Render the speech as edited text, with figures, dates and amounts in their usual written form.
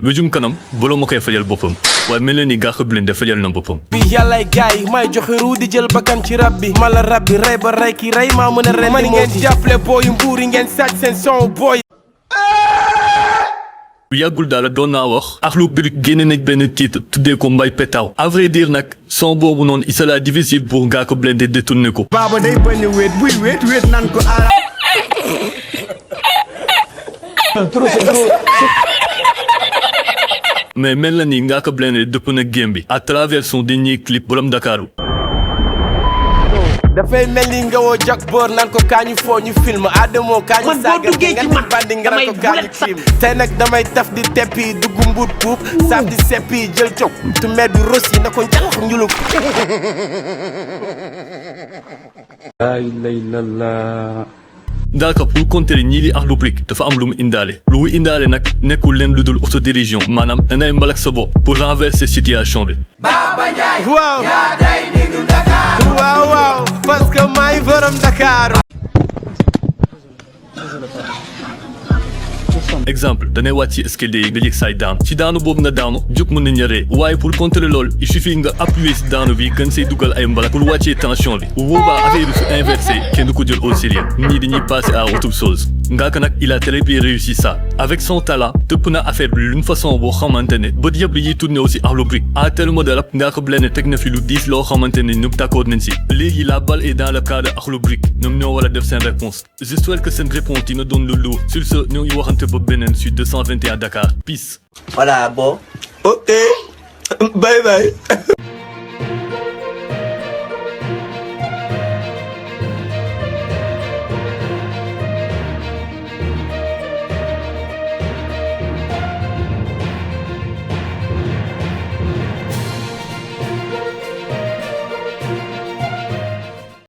wéjum kanam bolo ma koy fajal boppam waaye mel na ni Ngaaka Blindé fajal na boppam. bi yàllaay gaay may joxe ruu di jël bakkan ci rab bi mala rab bi rey ba rey ki rey maa mën a ren man ngeen jàppale booyu mbuur yi ngeen sàcc seen son booy. bu yàggul daal doon naa wax Akhlou Brick génne nañ benn titre tuddee ko Mbay Pétaw à vrai dire nag son boobu noonu il sera difficile pour Ngaaka Blindé détourner ko. baaba day bañ a wéet buy wéet nan ko aara. mais mel na ni Ngaaka Blindé dëpp na game bi à travers son dernier clip borom Dakaru. dafay mel ni nga woo jak boor naan ko kaañu foo ñu film Adamo kaañu saaga nga di bandi nga naan ko kaañu film tey nag damay taf di teppi dugg mbuut puub saaf di seppi jël cog tu med bi ros yi na ko njalax njulug. Ngaaka pour contrer ñii di Akhlou Brick dafa am lu mu indaale lu mu indaale nag nekkul leen lu dul autodérision maanaam danay mbalak sa bopp pour renverser situation bi. Baba Ndiaye waaw yaa day diggu Dakar waaw parce que maay borom Dakar. exemple danay wàcc ci escalier yi nga yëg saay daanu ci daanu boobu nga daanu jóg mën nañ ree waaye pour contrer loolu il suffit nga appuyer si daanu bi gën say dugal ay mbalak pour wàccee tension bi bu boobaa affaire bi su inversé kenn du ko jël au sérieux ñii dañuy passer à autre chose. Ngaaka nag il a très bien réussi ça avec son talent tëpp na affaire bi d'une façon boo xamante ne bët yëpp dañuy tourné aussi Akhlou Brick à tel mode rap Ngaaka Blindé teg na fi lu diis loo xamante ne ñëpp d'accord nañ si léegi la balle est dans le cas de Akhlou Brick ñoom ñoo war a def seen réponse j'espère que seen réponse dina doon lu lourd sur ce ñoo ngi waxante ba beneen sur 221 Dakar peace. Voilà, bon. Ok. Bye bye.